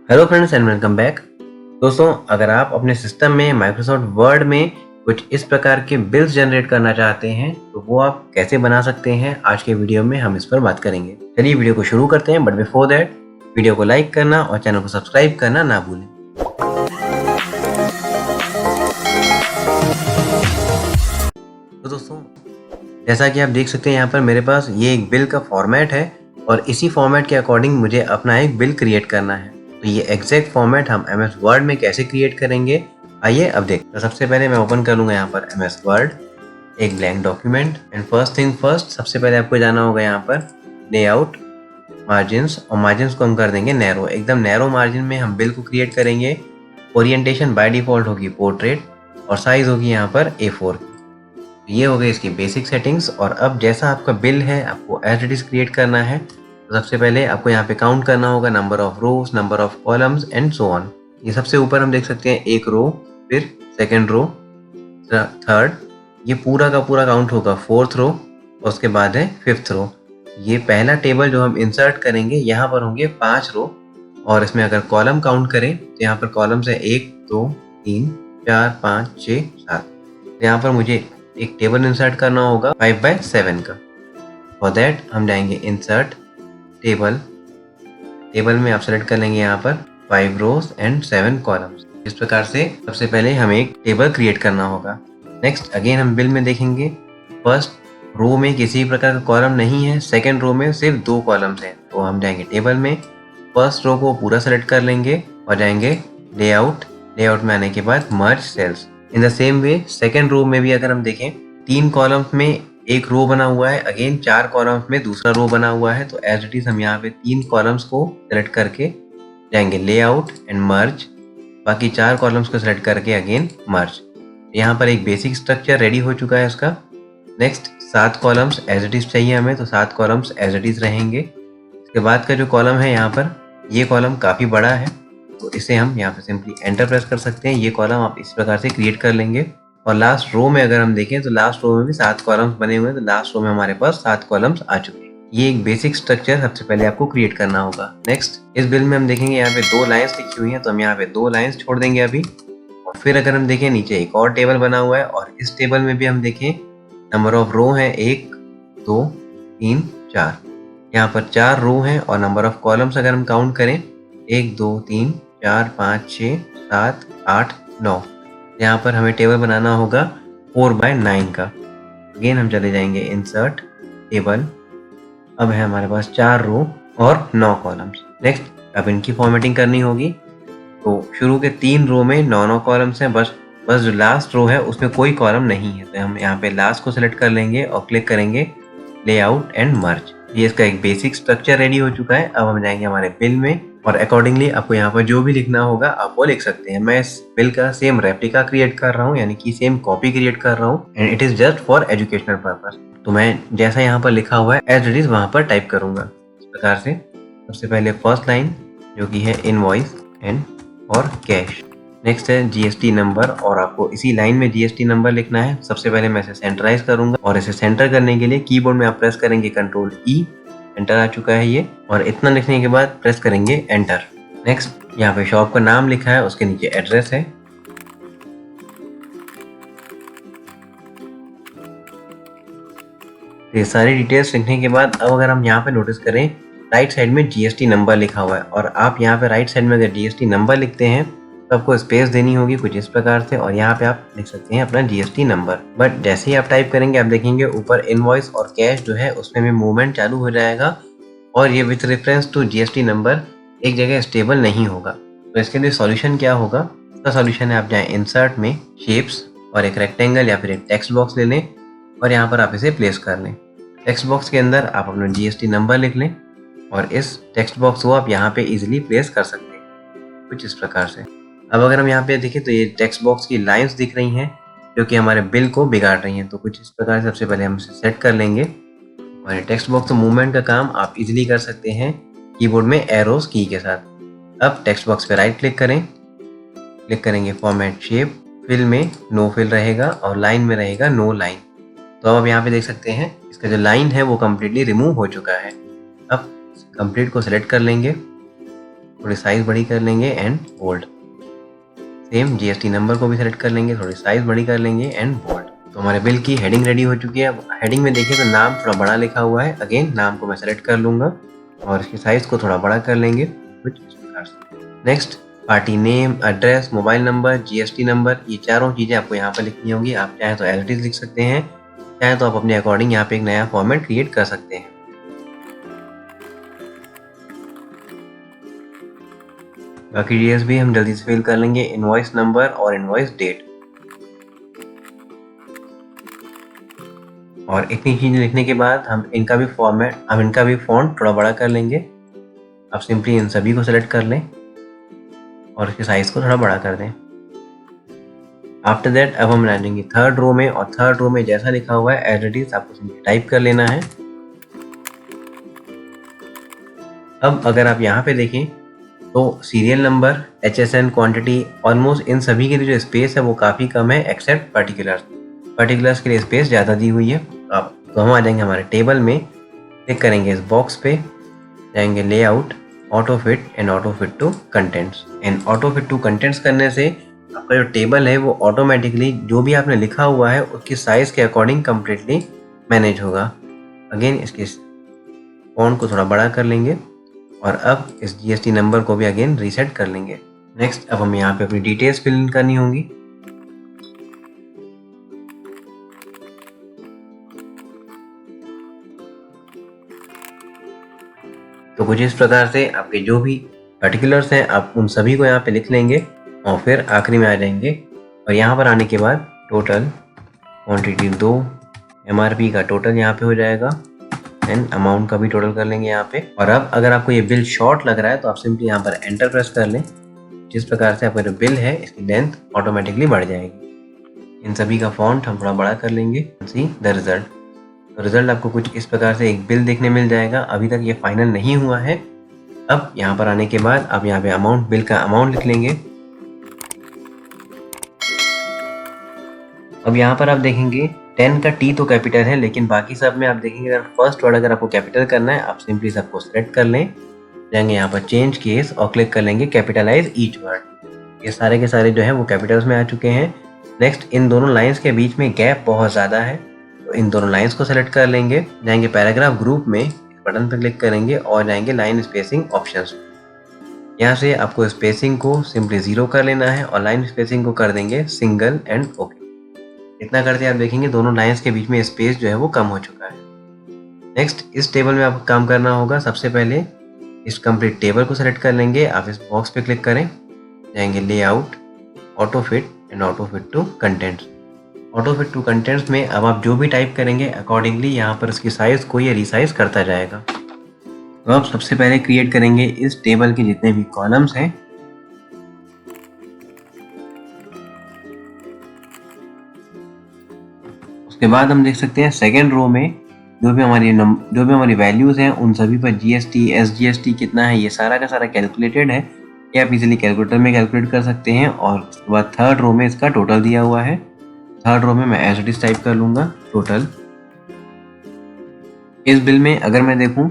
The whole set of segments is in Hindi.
Hello friends and welcome back. दोस्तों, अगर आप अपने सिस्टम में माइक्रोसॉफ्ट वर्ड में कुछ इस प्रकार के बिल्स जनरेट करना चाहते हैं तो वो आप कैसे बना सकते हैं, आज के वीडियो में हम इस पर बात करेंगे। चलिए वीडियो को शुरू करते हैं, बट बिफोर दैट वीडियो को लाइक करना और चैनल को सब्सक्राइब करना ना भूलें। तो दोस्तों, जैसा कि आप देख सकते हैं यहाँ पर मेरे पास ये एक बिल का फॉर्मेट है और इसी फॉर्मेट के अकॉर्डिंग मुझे अपना एक बिल क्रिएट करना है। तो ये एग्जैक्ट फॉर्मेट हम MS वर्ड में कैसे क्रिएट करेंगे, आइए अब देखते हैं। तो सबसे पहले मैं ओपन कर लूँगा यहाँ पर MS वर्ड, एक blank document. And first thing first, सबसे पहले आपको जाना होगा यहाँ पर लेआउट, मार्जिन्स, और मार्जिन्स को हम कर देंगे नैरो। एकदम नैरो मार्जिन में हम बिल को क्रिएट करेंगे। ओरिएंटेशन बाय डिफॉल्ट होगी पोर्ट्रेट और साइज होगी यहाँ पर A4। ये हो गई इसकी बेसिक सेटिंग्स। और अब जैसा आपका बिल है आपको एज इट इज क्रिएट करना है। तो सबसे पहले आपको यहाँ पे काउंट करना होगा number of rose, number of columns and so on. ये सबसे ऊपर हम देख सकते हैं एक रो, फिर सेकंड रो, थर्ड, ये पूरा का पूरा काउंट होगा फोर्थ रो, और उसके बाद है फिफ्थ रो। ये पहला टेबल जो हम इंसर्ट करेंगे यहाँ पर होंगे 5 रो, और इसमें अगर कॉलम काउंट करें तो यहाँ पर कॉलम्स है 1 2 3 4 5 6 7। यहाँ पर मुझे एक टेबल इंसर्ट करना होगा 5/7 का। फॉर दैट हम जाएंगे इंसर्ट टेबल। टेबल में आप सेलेक्ट कर लेंगे यहाँ पर 5 रोज एंड 7 कॉलम्स। इस प्रकार से सबसे पहले हमें एक टेबल क्रिएट करना होगा। नेक्स्ट अगेन हम बिल में देखेंगे, फर्स्ट रो में किसी प्रकार का कॉलम नहीं है, सेकेंड रो में सिर्फ 2 कॉलम्स हैं। तो हम जाएंगे टेबल में, फर्स्ट रो को पूरा सेलेक्ट कर लेंगे और जाएंगे लेआउट। लेआउट में आने के बाद merge cells. In the same way second row में भी अगर हम देखें 3 कॉलम्स में एक रो बना हुआ है, अगेन 4 कॉलम्स में दूसरा रो बना हुआ है। तो एज इट इज हम यहाँ पे 3 कॉलम्स को सेलेक्ट करके जाएंगे लेआउट एंड मर्ज, बाकी 4 कॉलम्स को सेलेक्ट करके अगेन मर्ज। यहाँ पर एक बेसिक स्ट्रक्चर रेडी हो चुका है उसका। Next 7 columns as it is चाहिए हमें, तो 7 कॉलम्स एज इट इज रहेंगे। इसके बाद का जो कॉलम है यहाँ पर, ये कॉलम काफ़ी बड़ा है, तो इसे हम यहाँ पे सिंपली एंटर प्रेस कर सकते हैं। ये कॉलम आप इस प्रकार से क्रिएट कर लेंगे। और लास्ट रो में अगर हम देखें तो लास्ट रो में भी 7 कॉलम्स बने हुए हैं, तो लास्ट रो में हमारे पास 7 कॉलम्स आ चुके हैं। ये एक बेसिक स्ट्रक्चर सबसे पहले आपको क्रिएट करना होगा। नेक्स्ट इस बिल में हम देखेंगे यहाँ पे 2 लाइन्स लिखी हुई हैं, तो हम यहाँ पे 2 लाइन्स छोड़ देंगे अभी। और फिर अगर हम देखें नीचे एक और टेबल बना हुआ है, और इस टेबल में भी हम देखें नंबर ऑफ रो है 1 2 3 4। यहाँ पर 4 रो हैं, और नंबर ऑफ कॉलम्स अगर हम काउंट करें 1 2 3 4 5 6 7 8 9। यहाँ पर हमें टेबल बनाना होगा 4/9 का। अगेन हम चले जाएंगे इंसर्ट टेबल। अब है हमारे पास 4 रो और 9 कॉलम्स। नेक्स्ट अब इनकी फॉर्मेटिंग करनी होगी। तो शुरू के 3 रो में 9 कॉलम्स हैं, बस जो लास्ट रो है उसमें कोई कॉलम नहीं है। तो हम यहाँ पे लास्ट को सिलेक्ट कर लेंगे और क्लिक करेंगे लेआउट एंड मर्ज। ये इसका एक बेसिक स्ट्रक्चर रेडी हो चुका है। अब हम जाएंगे हमारे बिल में, और अकॉर्डिंगली आपको यहाँ पर जो भी लिखना होगा आप वो लिख सकते हैं। मैं इस बिल का सेम रेप्लिका क्रिएट कर रहा हूँ, यानी कि सेम कॉपी क्रिएट कर रहा हूँ, and it is just for educational purpose. तो मैं जैसा यहाँ पर लिखा हुआ है एज इट इज वहाँ पर टाइप करूंगा इस प्रकार से। सबसे पहले फर्स्ट लाइन जो कि है इनवॉइस एंड और कैश। नेक्स्ट है GST नंबर, और आपको इसी लाइन में GST नंबर लिखना है। सबसे पहले मैं इसे सेंटराइज करूंगा, और इसे सेंटर करने के लिए कीबोर्ड में आप प्रेस करेंगे Ctrl+E। एंटर आ चुका है ये, और इतना लिखने के बाद प्रेस करेंगे एंटर। नेक्स्ट यहाँ पे शॉप का नाम लिखा है, उसके नीचे एड्रेस है। ये सारी डिटेल्स लिखने के बाद अब अगर हम यहाँ पे नोटिस करें राइट साइड में GST नंबर लिखा हुआ है, और आप यहाँ पे राइट साइड में अगर GST नंबर लिखते हैं तो आपको स्पेस देनी होगी कुछ इस प्रकार से, और यहाँ पे आप लिख सकते हैं अपना GST नंबर। बट जैसे ही आप टाइप करेंगे आप देखेंगे ऊपर इनवॉइस और कैश जो है उसमें भी मूवमेंट चालू हो जाएगा, और ये with reference to GST number एक जगह स्टेबल नहीं होगा। तो इसके लिए सॉल्यूशन क्या होगा? इसका सॉल्यूशन है आप जाएं इंसर्ट में, शेप्स, और एक रेक्टेंगल या फिर एक टेक्स्ट बॉक्स ले लें, और यहाँ पर आप इसे प्लेस कर लें। टेक्स्ट बॉक्स के अंदर आप अपना GST नंबर लिख लें, और इस टेक्स्ट बॉक्स को आप यहाँ पे इजीली प्लेस कर सकते हैं कुछ इस प्रकार से। अब अगर हम यहाँ पे देखें तो ये टेक्स्ट बॉक्स की लाइंस दिख रही हैं जो कि हमारे बिल को बिगाड़ रही हैं। तो कुछ इस प्रकार से सबसे पहले हम इसे सेट कर लेंगे, और टेक्स्ट बॉक्स मूवमेंट का काम आप इजीली कर सकते हैं कीबोर्ड में एरोस की के साथ। अब टेक्स्ट बॉक्स पे राइट क्लिक करें, क्लिक करेंगे फॉर्मेट शेप, फिल में नो फिल रहेगा और लाइन में रहेगा नो लाइन। तो अब आप यहाँ पे देख सकते हैं इसका जो लाइन है वो कम्प्लीटली रिमूव हो चुका है। अब कंप्लीट को सिलेक्ट कर लेंगे, थोड़ी साइज़ बड़ी कर लेंगे and bold. Same GST number को भी सेलेक्ट कर लेंगे, थोड़ी साइज़ बड़ी कर लेंगे एंड बोल्ड। तो हमारे बिल की हेडिंग रेडी हो चुकी है। अब हेडिंग में देखिए तो नाम थोड़ा बड़ा लिखा हुआ है। अगेन नाम को मैं सेलेक्ट कर लूँगा और इसकी साइज़ को थोड़ा बड़ा कर लेंगे कुछ इस प्रकार से। Next party name, address, mobile number, GST number, ये चारों चीज़ें आपको यहाँ पर लिखनी होंगी। आप चाहें तो एज़ इट इज़ लिख सकते हैं, चाहें तो आप अपने अकॉर्डिंग यहाँ पे एक नया फॉर्मेट क्रिएट कर सकते हैं। बाकी डिटेल्स भी हम जल्दी से फिल कर लेंगे, इनवॉइस नंबर और इनवॉइस डेट। और इतनी चीज़ें लिखने के बाद हम इनका भी फ़ॉन्ट थोड़ा बड़ा कर लेंगे। आप सिंपली इन सभी को सेलेक्ट कर लें और इसके साइज़ को थोड़ा बड़ा कर दें। आफ्टर दैट अब हम जाएंगे थर्ड रो में, और थर्ड रो में जैसा लिखा हुआ है एज इट इज़ आपको सिंपली टाइप कर लेना है। अब अगर आप यहाँ पे देखें तो serial number, HSN, quantity, almost in सभी के लिए जो स्पेस है वो काफ़ी कम है एक्सेप्ट पर्टिकुलर्स के लिए स्पेस ज़्यादा दी हुई है। तो हम आ जाएंगे हमारे टेबल में, क्लिक करेंगे इस बॉक्स पे, जाएंगे layout, auto fit and auto fit to contents. And auto fit to contents करने से आपका जो टेबल है वो ऑटोमेटिकली जो भी आपने लिखा हुआ है उसकी साइज़ के अकॉर्डिंग कम्प्लीटली मैनेज होगा। अगेन इसके फॉन्ट को थोड़ा बड़ा कर लेंगे और अब इस जीएसटी नंबर को भी अगेन रीसेट कर लेंगे। नेक्स्ट अब हमें यहाँ पे अपनी डिटेल्स फिल इन करनी होंगी। तो कुछ इस प्रकार से आपके जो भी पर्टिकुलर्स हैं आप उन सभी को यहाँ पे लिख लेंगे और फिर आखिरी में आ जाएंगे और यहाँ पर आने के बाद टोटल क्वांटिटी 2, MRP का टोटल यहाँ पे हो जाएगा एंड अमाउंट का भी टोटल कर लेंगे यहाँ पे। और अब अगर आपको ये बिल शॉर्ट लग रहा है तो आप सिंपली यहाँ पर एंटर प्रेस कर लें। जिस प्रकार से आपका जो बिल है इसकी लेंथ ऑटोमेटिकली बढ़ जाएगी। इन सभी का फॉन्ट हम थोड़ा बड़ा कर लेंगे। सी द रिजल्ट, तो रिजल्ट आपको कुछ इस प्रकार से एक बिल देखने मिल जाएगा। अभी तक ये फाइनल नहीं हुआ है। अब यहाँ पर आने के बाद आप यहाँ पे बिल का अमाउंट लिख लेंगे। अब यहाँ पर आप देखेंगे 10 का T तो कैपिटल है, लेकिन बाकी सब में आप देखेंगे अगर फर्स्ट वर्ड अगर आपको कैपिटल करना है आप सिंपली सबको सेलेक्ट कर लें, जाएंगे यहाँ पर चेंज केस और क्लिक कर लेंगे कैपिटलाइज ईच वर्ड। ये सारे के सारे जो है वो कैपिटल्स में आ चुके हैं। नेक्स्ट इन दोनों लाइंस के बीच में गैप बहुत ज़्यादा है तो इन दोनों लाइंस को सेलेक्ट कर लेंगे, जाएंगे पैराग्राफ ग्रुप में, इस बटन पर क्लिक करेंगे और जाएंगे लाइन स्पेसिंग ऑप्शंस। यहाँ से आपको स्पेसिंग को सिंपली 0 कर लेना है और लाइन स्पेसिंग को कर देंगे सिंगल एंड ओके। इतना करते आप देखेंगे दोनों लाइंस के बीच में स्पेस जो है वो कम हो चुका है। नेक्स्ट इस टेबल में आपको काम करना होगा। सबसे पहले इस कंप्लीट टेबल को सेलेक्ट कर लेंगे, आप इस बॉक्स पे क्लिक करें, जाएंगे layout, auto fit and auto fit to contents. Auto fit to contents में अब आप जो भी टाइप करेंगे अकॉर्डिंगली यहाँ पर उसकी साइज़ को ये रिसाइज करता जाएगा। तो आप सबसे पहले क्रिएट करेंगे इस टेबल के जितने भी कॉलम्स हैं, उसके बाद हम देख सकते हैं सेकेंड रो में जो भी हमारी वैल्यूज़ हैं उन सभी पर जीएसटी, एसजीएसटी कितना है ये सारा का सारा कैलकुलेटेड है। ये आप इजीली कैलकुलेटर में कैलकुलेट कर सकते हैं। और उसके बाद थर्ड रो में इसका टोटल दिया हुआ है। थर्ड रो में मैं एज इट इज टाइप कर लूँगा टोटल। इस बिल में अगर मैं देखूँ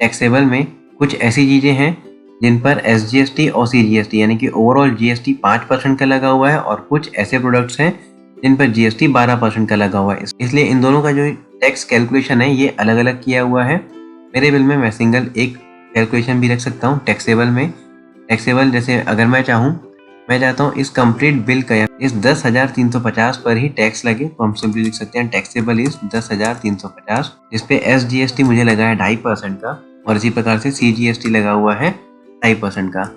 टैक्सेबल में कुछ ऐसी चीज़ें हैं जिन पर एसजीएसटी और सीजीएसटी यानी कि ओवरऑल जीएसटी 5% का लगा हुआ है और कुछ ऐसे प्रोडक्ट्स हैं जिन पर जीएसटी 12% का लगा हुआ है। इसलिए इन दोनों का जो टैक्स कैलकुलेशन है ये अलग अलग किया हुआ है। मेरे बिल में मैं सिंगल एक कैलकुलेशन भी रख सकता हूँ टैक्सेबल में। टैक्सेबल जैसे अगर मैं चाहता हूँ इस कंप्लीट बिल का इस 10,350 पर ही टैक्स लगे तो हम सिंपली लिख सकते हैं टैक्सेबल इस 10,350, जिसपे एसजीएसटी मुझे लगा है 2.5% का और इसी प्रकार से सीजीएसटी लगा हुआ है 2.5% का।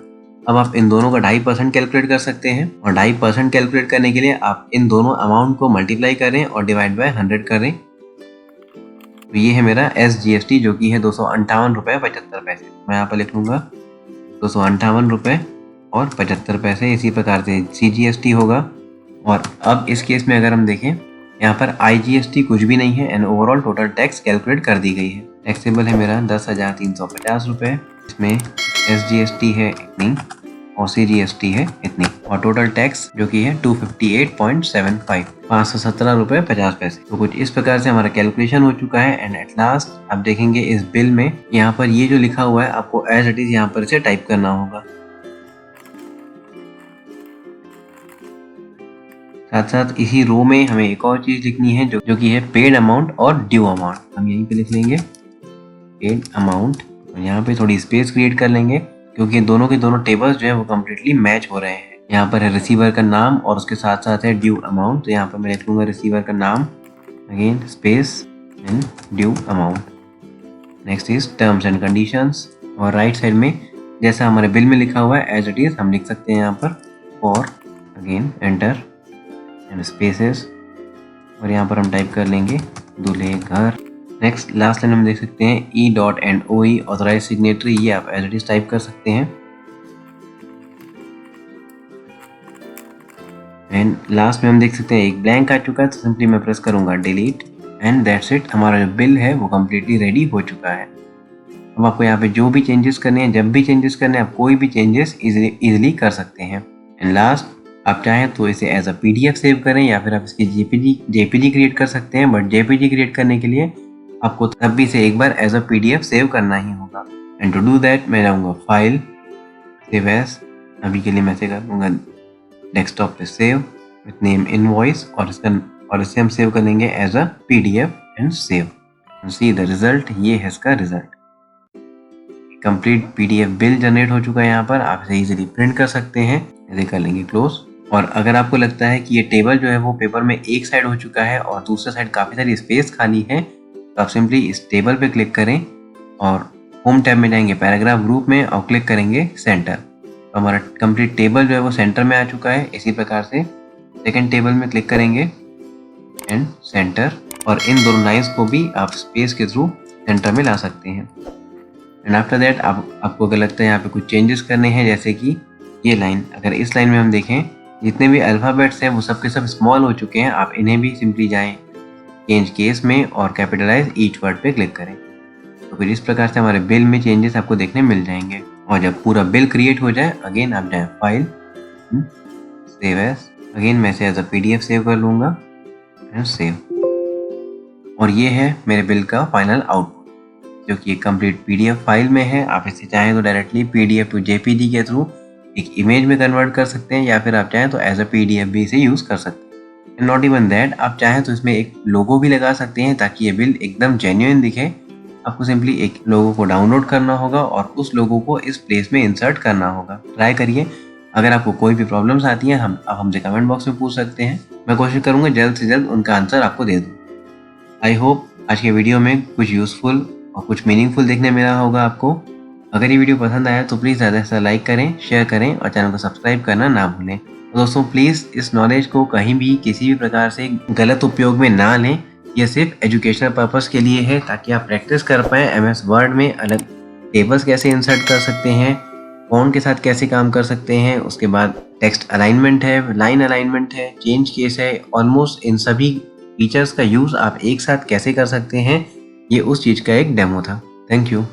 अब आप इन दोनों का 2.5% कैलकुलेट कर सकते हैं और 2.5% कैलकुलेट करने के लिए आप इन दोनों अमाउंट को मल्टीप्लाई करें और डिवाइड बाय 100 करें। तो ये है मेरा एसजीएसटी जो कि है 258 रुपये 75 पैसे। मैं यहाँ पर लिख लूँगा 258 रुपये और 75 पैसे। इसी प्रकार से सीजीएसटी होगा। और अब इस केस में अगर हम देखें यहाँ पर आईजीएसटी कुछ भी नहीं है and overall total tax calculate कर दी गई है। टैक्सेबल है मेरा 10,350 रुपये, इसमें एसजीएसटी है इतनी और CGST है इतनी, और टोटल टैक्स जो कि है 258.75, 517 रुपये 50 पैसे। तो कुछ इस प्रकार से हमारा कैलकुलेशन हो चुका है। एंड एट लास्ट आप देखेंगे इस बिल में यहाँ पर ये जो लिखा हुआ है आपको एज इट इज यहाँ पर इसे टाइप करना होगा। साथ साथ इसी रो में हमें एक और चीज लिखनी है जो कि है पेड अमाउंट और ड्यू अमाउंट। हम यहीं पे लिख लेंगे पेड अमाउंट, और यहाँ पे थोड़ी स्पेस क्रिएट कर लेंगे क्योंकि दोनों के दोनों टेबल्स जो है वो कम्प्लीटली मैच हो रहे हैं। यहाँ पर है रिसीवर का नाम और उसके साथ साथ है ड्यू अमाउंट, तो यहाँ पर मैं लिख लूंगा रिसीवर का नाम, again space and due amount. Next is terms and conditions, और राइट साइड में जैसा हमारे बिल में लिखा हुआ है एज इट इज हम लिख सकते हैं यहाँ पर और अगेन एंटर एंड स्पेसेस, और यहाँ पर हम टाइप कर लेंगे दूल्हे घर। नेक्स्ट लास्ट लाइन हम देख सकते हैं E.NOE ऑथराइज सिग्नेटरी, ये आप एज इट इज टाइप कर सकते हैं। एंड लास्ट में हम देख सकते हैं एक ब्लैंक आ चुका है, तो सिंपली मैं प्रेस करूंगा डिलीट एंड दैट्स इट। हमारा जो बिल है वो कम्प्लीटली रेडी हो चुका है। अब आपको यहाँ पे जो भी चेंजेस करने हैं, जब भी चेंजेस करने हैं, आप कोई भी चेंजेस इजीली कर सकते हैं। एंड लास्ट आप चाहें तो इसे एज अ PDF सेव करें या फिर आप इसकी JPG क्रिएट कर सकते हैं, बट JPG क्रिएट करने के लिए आपको तब भी इसे एक बार एज अ PDF सेव करना ही होगा। एंड टू डू दैट मैं जाऊँगा फाइल, सेव एज, अभी के लिए मैं इसे कर दूँगा डेस्कटॉप पे सेव विथ नेम इनवॉइस, और इसे हम सेव कर लेंगे as a PDF and save. See the result, ये है इसका result. Complete PDF bill generate हो चुका है। यहाँ पर आप इसे इजीली प्रिंट कर सकते हैं। इसे कर लेंगे क्लोज। और अगर आपको लगता है कि ये टेबल जो है वो पेपर में एक साइड हो चुका है और दूसरे साइड काफ़ी सारी स्पेस खाली है, तो आप सिंपली इस टेबल पे क्लिक करें और होम टैब में जाएंगे पैराग्राफ ग्रुप में और क्लिक करेंगे सेंटर। तो हमारा कंप्लीट टेबल जो है वो सेंटर में आ चुका है। इसी प्रकार से सेकंड टेबल में क्लिक करेंगे एंड सेंटर, और इन दोनों लाइन्स को भी आप स्पेस के थ्रू सेंटर में ला सकते हैं। एंड आफ्टर दैट आपको अगर लगता है यहाँ पे कुछ चेंजेस करने हैं, जैसे कि ये लाइन, अगर इस लाइन में हम देखें जितने भी अल्फ़ाबेट्स हैं वो सब के सब स्मॉल हो चुके हैं, आप इन्हें भी सिंपली जाएं चेंज केस में और कैपिटलाइज ईच वर्ड पे क्लिक करें। तो फिर इस प्रकार से हमारे बिल में चेंजेस आपको देखने मिल जाएंगे। और जब पूरा बिल क्रिएट हो जाए, अगेन आप जाएं फाइल, सेव एज, अगेन मैं इसे एज अ PDF सेव कर लूँगा एंड सेव। और ये है मेरे बिल का फाइनल आउटपुट, जो कि एक कंप्लीट PDF फाइल में है। आप इसे चाहें तो डायरेक्टली PDF टू JPG के थ्रू एक इमेज में कन्वर्ट कर सकते हैं, या फिर आप चाहें तो एज अ PDF भी इसे यूज़ कर सकते हैं। एंड नॉट इवन दैट, आप चाहें तो इसमें एक लोगो भी लगा सकते हैं ताकि ये बिल एकदम जेन्युइन दिखे। आपको सिंपली एक लोगो को डाउनलोड करना होगा और उस लोगो को इस प्लेस में इंसर्ट करना होगा। ट्राई करिए। अगर आपको कोई भी प्रॉब्लम्स आती हैं आप हमसे कमेंट बॉक्स में पूछ सकते हैं। मैं कोशिश करूँगा जल्द से जल्द उनका आंसर आपको दे दूँ। आई होप आज के वीडियो में कुछ यूज़फुल और कुछ मीनिंगफुल देखने मिला होगा आपको। अगर ये वीडियो पसंद आया तो प्लीज़ ज़्यादा से ज़्यादा लाइक करें, शेयर करें और चैनल को सब्सक्राइब करना ना भूलें। तो दोस्तों प्लीज़ इस नॉलेज को कहीं भी किसी भी प्रकार से गलत उपयोग में ना लें। ये सिर्फ एजुकेशनल पर्पस के लिए है ताकि आप प्रैक्टिस कर पाएँ MS वर्ड में अलग टेबल्स कैसे इंसर्ट कर सकते हैं, फॉन्ट के साथ कैसे काम कर सकते हैं, उसके बाद टेक्स्ट अलाइनमेंट है, लाइन अलाइनमेंट है, चेंज केस है, ऑलमोस्ट इन सभी फीचर्स का यूज़ आप एक साथ कैसे कर सकते हैं। ये उस चीज़ का एक डेमो था। Thank you.